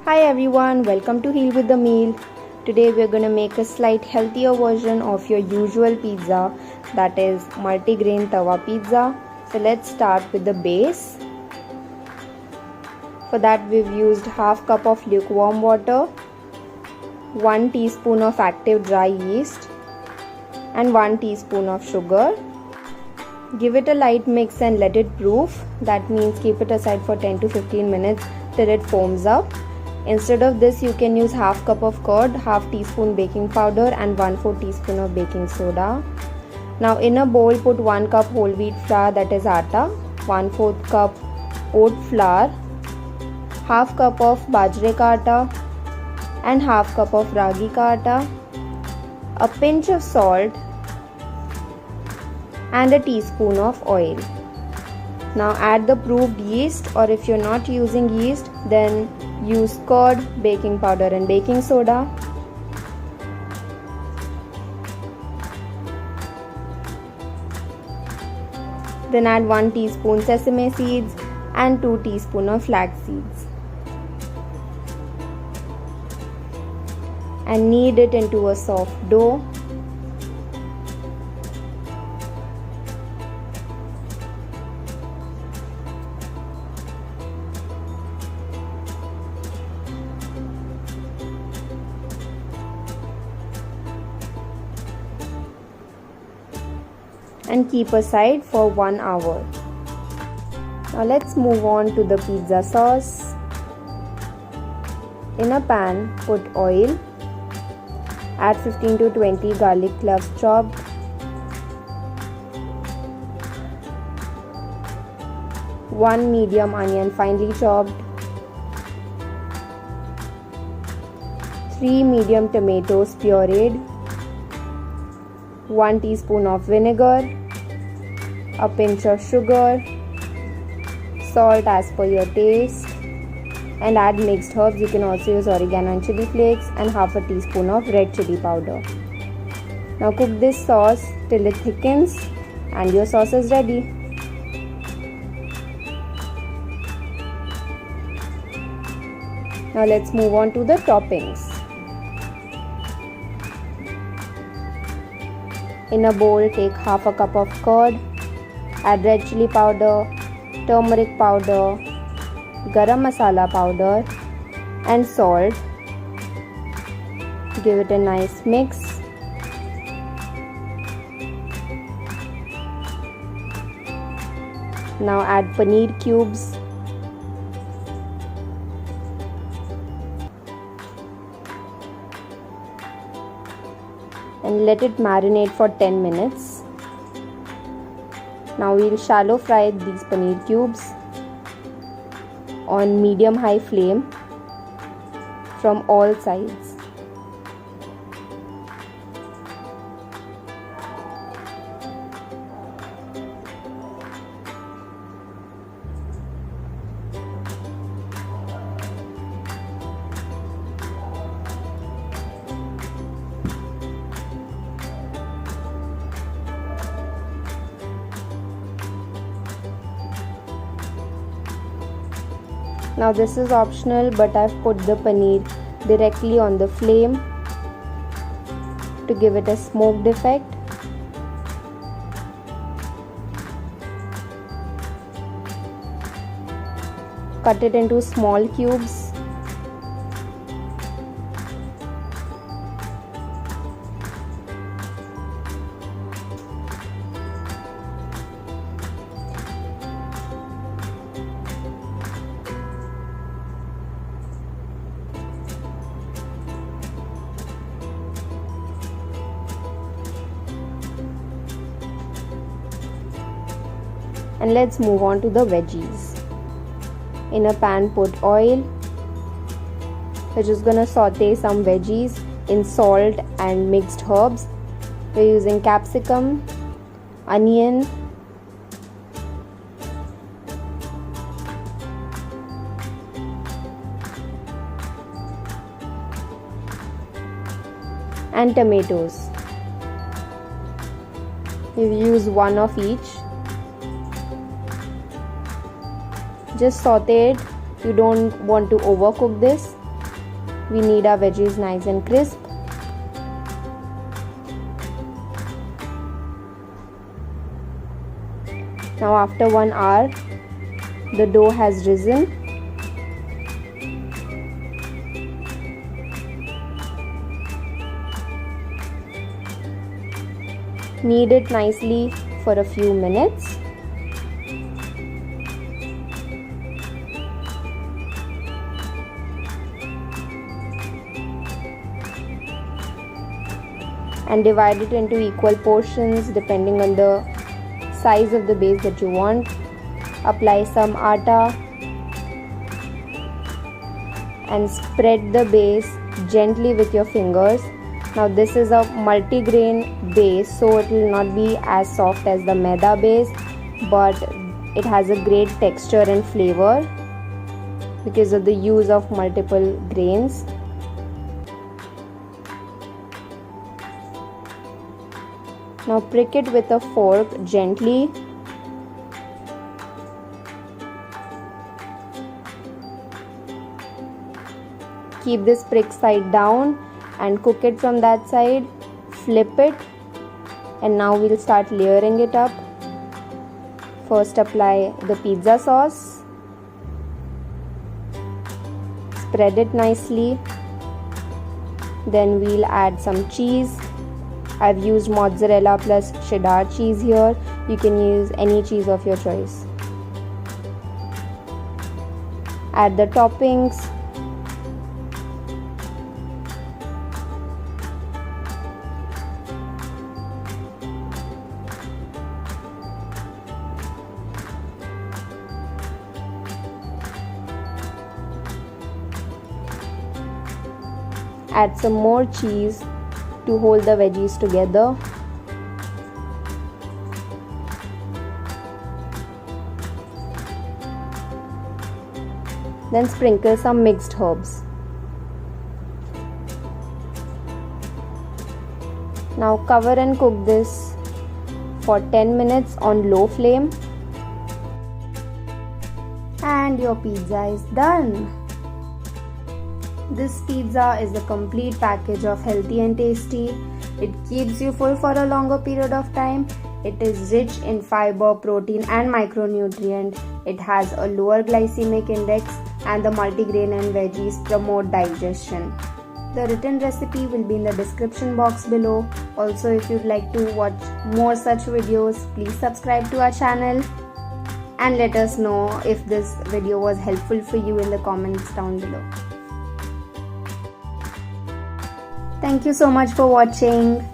Hi everyone, welcome to Heal with the Meal. Today we are going to make a slight healthier version of your usual pizza, that is multigrain tawa pizza. So let's start with the base. For that we've used half cup of lukewarm water, 1 teaspoon of active dry yeast and 1 teaspoon of sugar. Give it a light mix and let it proof. That means keep it aside for 10 to 15 minutes till it foams up. Instead of this, you can use half cup of curd, half teaspoon baking powder and 1/4 teaspoon of baking soda. Now in a bowl put 1 cup whole wheat flour, that is atta, 1/4 cup oat flour, half cup of bajre ka atta and half cup of ragi ka atta, a pinch of salt and a teaspoon of oil. Now add the proofed yeast, or if you're not using yeast then use curd, baking powder and baking soda. Then add 1 teaspoon sesame seeds and 2 teaspoon of flax seeds and knead it into a soft dough. And keep aside for 1 hour. Now let's move on to the pizza sauce. In a pan, put oil, add 15 to 20 garlic cloves chopped, one medium onion finely chopped, 3 medium tomatoes pureed, 1 teaspoon of vinegar, a pinch of sugar, salt as per your taste, and add mixed herbs. You can also use oregano and chili flakes and half a teaspoon of red chili powder. Now cook this sauce till it thickens and your sauce is ready. Now let's move on to the toppings. In a bowl, take half a cup of curd, add red chili powder, turmeric powder, garam masala powder and salt. Give it a nice mix. Now add paneer cubes. And let it marinate for 10 minutes. Now we'll shallow fry these paneer cubes on medium-high flame from all sides. Now this is optional, but I've put the paneer directly on the flame to give it a smoked effect. Cut it into small cubes. And let's move on to the veggies. In a pan put oil. We're just gonna saute some veggies in salt and mixed herbs. We're using capsicum, onion, and tomatoes. We've used 1 of each. Just saute it. You don't want to overcook this. We need our veggies nice and crisp. Now after 1 hour, the dough has risen. Knead it nicely for a few minutes. And divide it into equal portions depending on the size of the base that you want. Apply some atta and spread the base gently with your fingers. Now this is a multigrain base, so it will not be as soft as the maida base, but it has a great texture and flavor because of the use of multiple grains. Now prick it with a fork gently. Keep this prick side down and cook it from that side. Flip it, and now we'll start layering it up. First apply the pizza sauce. Spread it nicely. Then we'll add some cheese. I've used mozzarella plus cheddar cheese here. You can use any cheese of your choice. Add the toppings. Add some more cheese to hold the veggies together. Then sprinkle some mixed herbs. Now cover and cook this for 10 minutes on low flame. And your pizza is done. This pizza is a complete package of healthy and tasty. It keeps you full for a longer period of time. It is rich in fiber, protein and micronutrient. It has a lower glycemic index and the multigrain and veggies promote digestion. The written recipe will be in the description box below. Also, if you'd like to watch more such videos, please subscribe to our channel and let us know if this video was helpful for you in the comments down below. Thank you so much for watching.